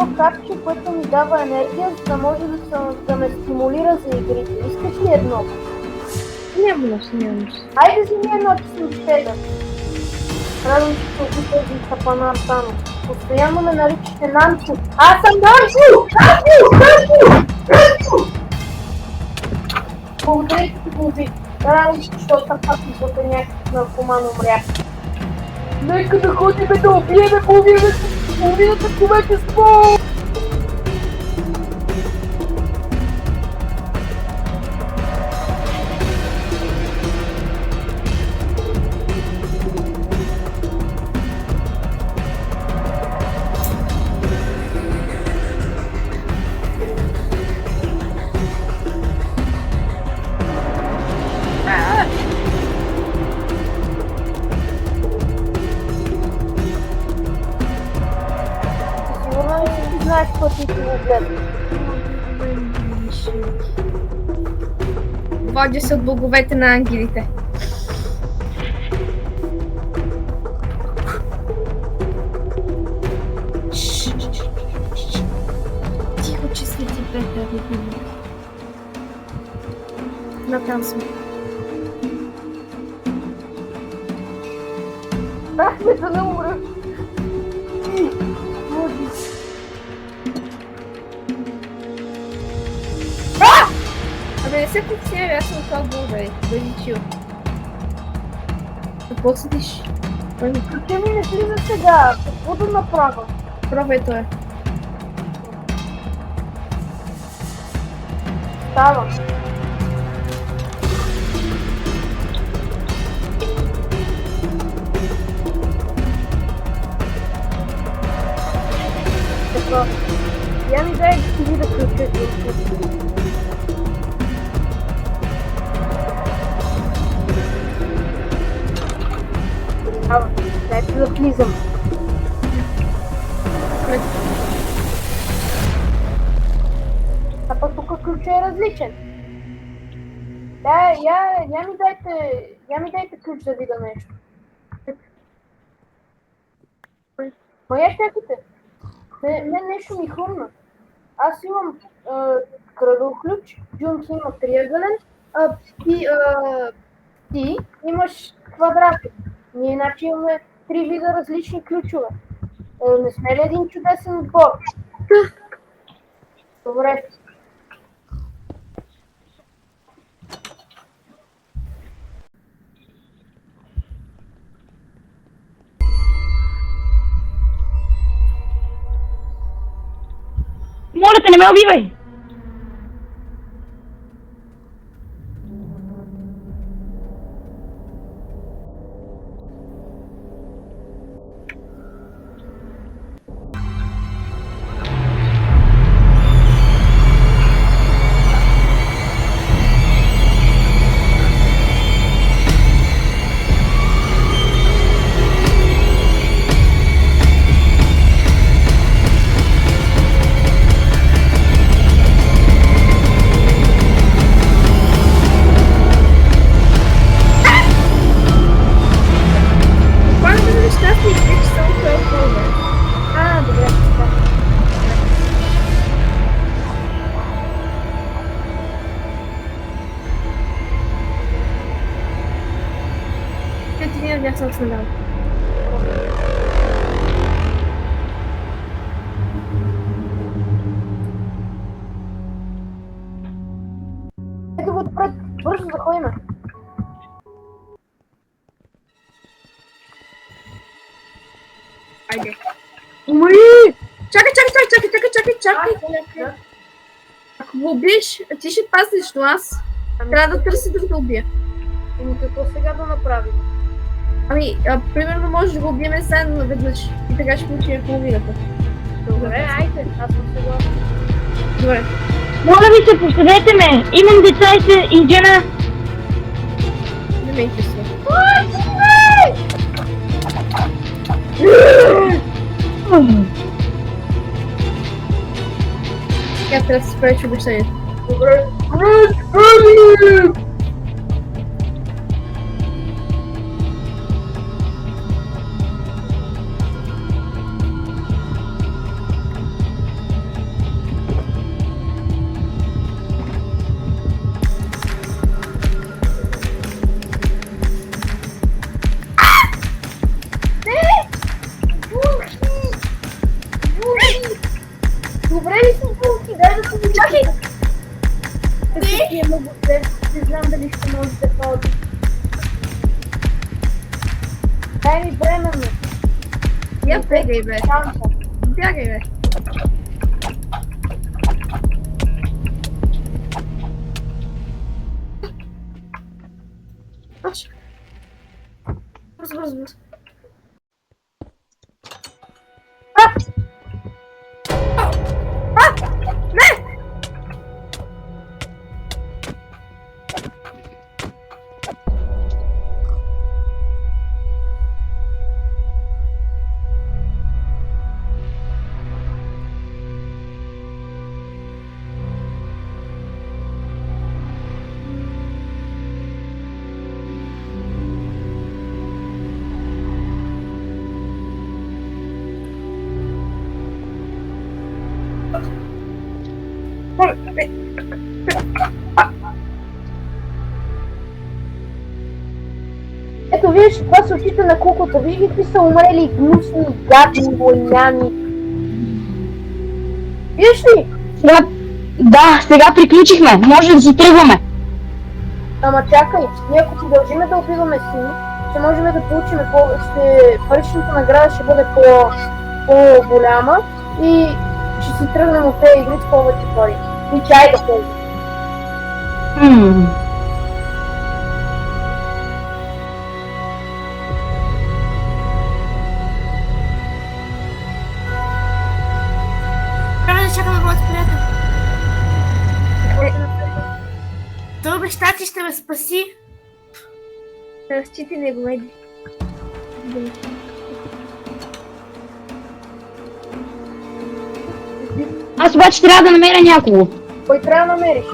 едно капче, което ми дава енергия, за да може да ме стимулира за игрите. Искаш ли едно? Нямам. Айде вземи едно, че съм щедър. Радвам се, че оби този тапанар Тано. Постоянно ме наричате Нанчо. Аз съм Нанчо! Нанчо! Благодаря, че ти го убих. Радвам се, защото пак мислята някакъв наркоман умря. Нека да ходим да убиеме половината човечество! Сигурно ли си знаеш какво ти го гледа? Водя се от боговете на ангелите. Тихо, че свети Петър. Натам съм. Бахме да не умра. Абе, не се притесняй, аз съм това бе. Бъди чил. Какво седиш? Ти ми не слиза сега. Какво да направя? Пробвай това. Става. Така. Я ми дай да ти видя ключа. Ава, дайте да влизам. А пък тук ключа е различен. Да, я ми дайте ключ да видя нещо. Ма я чакайте. Не, нещо ми хрумна. Аз имам кръгъл ключ, Джунки има триъгълен, ти имаш квадратен. Ние иначе имаме 3 вида различни ключове. Не сме ли един чудесен отбор? Добре. Моля те, не ме убивай! Добре. Ти не бях съм снадал. Ето го отпред, бързо да ходим. Айде. Чакай. Ако го убиеш, ти ще пазиш, но аз трябва да търся да го убия. Ами какво сега да направим? Ами, примерно може да го убием заедно наведнъж и така ще получим половината. Добре, айде, аз съм съгласен. Добре. Моля ви се, пощадете ме! Имам деца и жена! Не ме интересува. Тя трябва да се справиш обещанието. Добре. Дай ми време ми. Я бегай, бе. Шанса. Бягай, бе. Аж. Бързо, бързо, бързо. Не! Ето виж, това са очите на куклата. Виж какви са умрели, гнусни, гадни, войняни. Виж ли? Сега... Да, сега приключихме. Може да си тръгваме. Ама чакай, ние ако продължиме да убиваме сини, ще можем да получим паричната награда ще бъде по-голяма и ще си тръгнем от тези игри с повече пари. И чай да ползваме. Трябва да чакаме моят приятел. Той обеща, че ще ме спаси. Разчитай него, Еди. Аз обаче трябва да намеря някого. Кой трябва да намериш?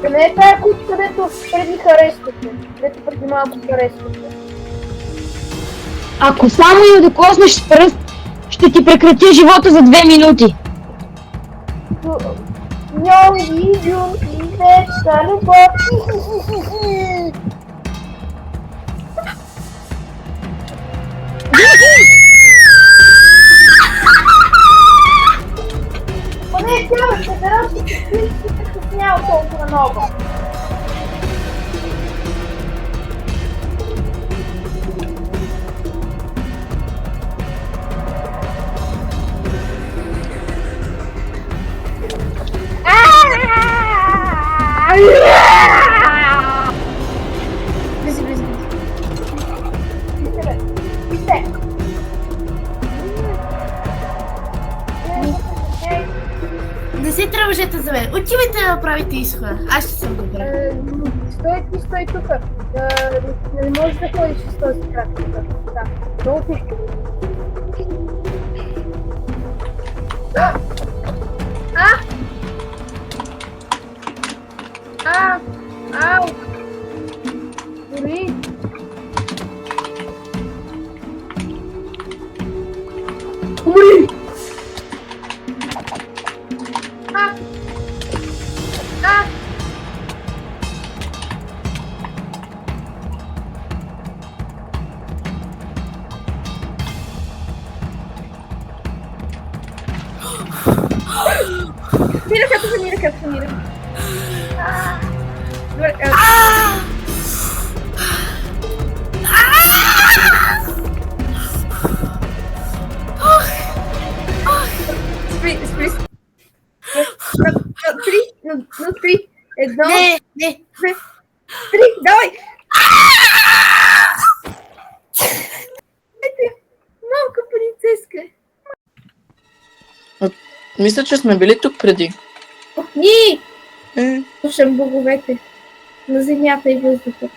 Да не е тая кучка, където преди харесвате, където преди малко харесвате. Ако само я докоснеш с пръст, ще ти прекратя живота за 2 минути. Йонги, детска любов. Поне тя ще дара, че ти се стеснява толкова много. Близи, близи. Не се тръвжете за мен. Отивайте да направите изхода. Аз ще съм добре. Стой тук. Не можеш да ходиш с този крак. Да, много тежко. Ау! Дори! Умри! Мира като мира. Добре, спри. На 3. 1. Не. 2. 3. Давай! Малка принцеска. Мисля, че сме били тук преди. Ни! Слушам боговете на земята и въздуха.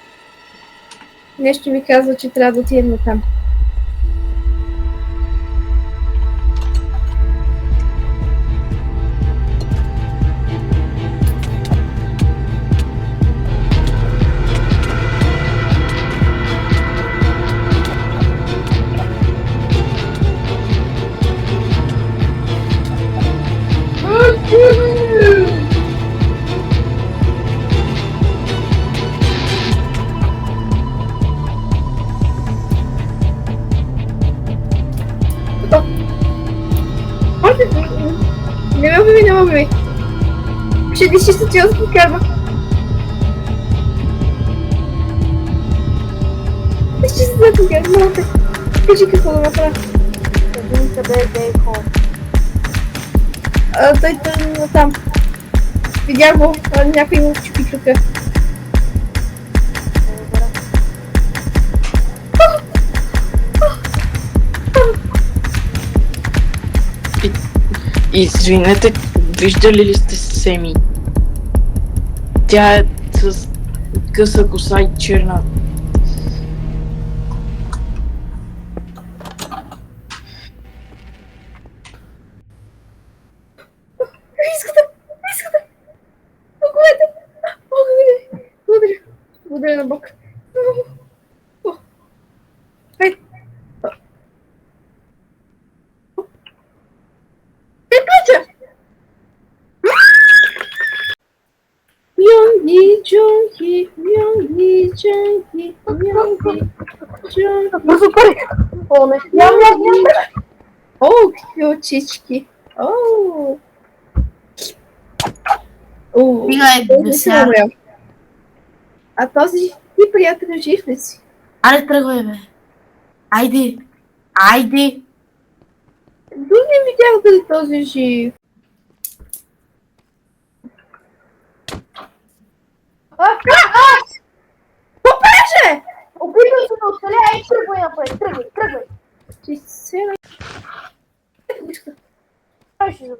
Нещо ми казва, че трябва да отидем там. Не мога ми. Ще диши с челски карма. Сега, моля те. Кажи какво да направя. Кажи ми къде е Дейко. Той тръгна там. Видях го, някой му чупи клюка. Извинете, виждали ли сте Семи? Тя е с къса коса и черна. Искате! Благодаря! Благодаря на Бог. Хайде. Препеча! Мьонги, джонги, мьонги, джонги, мьонги, джонги. Бързо пари! О, не. Ням. О, какви очички. О. Стига Си сега. умрял. А този ти приятел жив ли си? Аре, тръгвай, бе. Айде. Дори не видях дали този е жив. Попеше! Опитвай се да оцеля, ей, тръгвай напред, тръгвай. Ти се... Ай, ще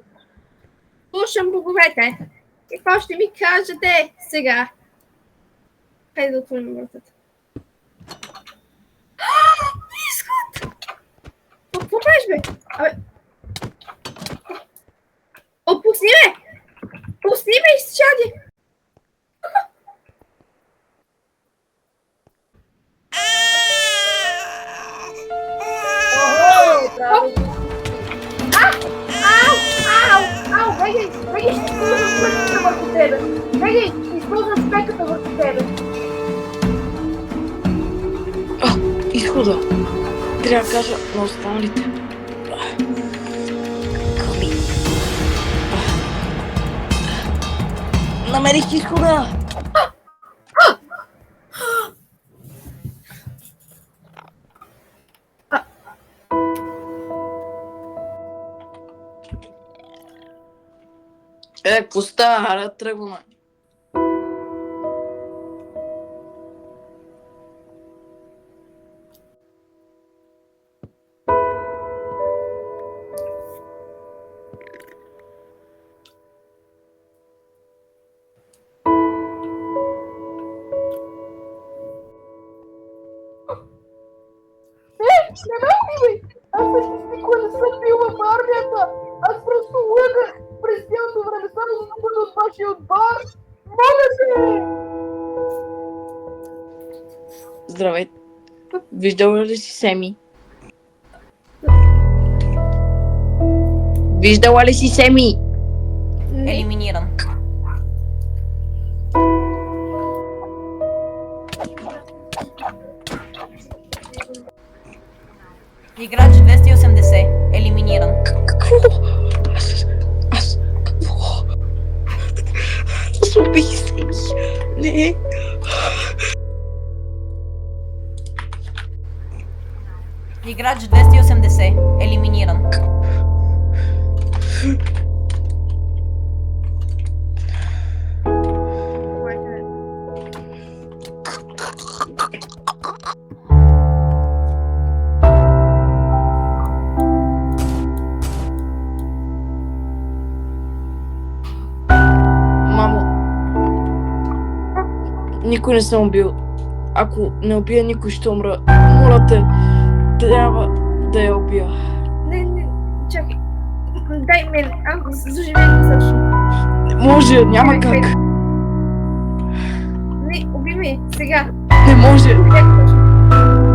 Слушам боговете. Какво ще ми кажете сега? Хайде да отворим вратата. Изход! Какво правиш, бе? Абе... Отпусни ме! Пусни ме, изчади! Ау, бегай, ще използвам спеката върху тебе. Бегай, ще използвам спеката върху тебе. Изхода. Трябва да кажа на останалите. Ками. Намерих изхода! Какво става? Аре, тръгваме. Не ме убивай! Аз всъщност никога не съм бил в армията! Аз просто лъгах през цялото време, само за да бъда от вашия отбор! Моля се! Здравейте. Виждала ли си Семи? Виждала ли си Семи? Елиминиран. Играч 280. Елиминиран. Какво? Аз... Какво? Аз убих Семи. Не. Играч 280. Елиминиран. Мамо. Никой не съм убил. Ако не убия никой, ще умра. Моля те, трябва да я убия. Не, чакай. Дай мен, аз заживеем също. Не може, няма как. Не, уби ме, сега. Не може. Как точно?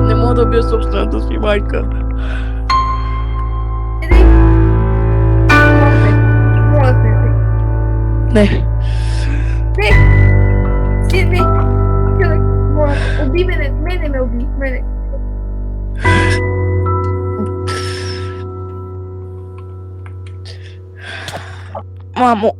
Не мога да убия собствената си майка. Не. Моля те, Не. не. Си, не. Моля, уби мене ме уби, мене. Мамо,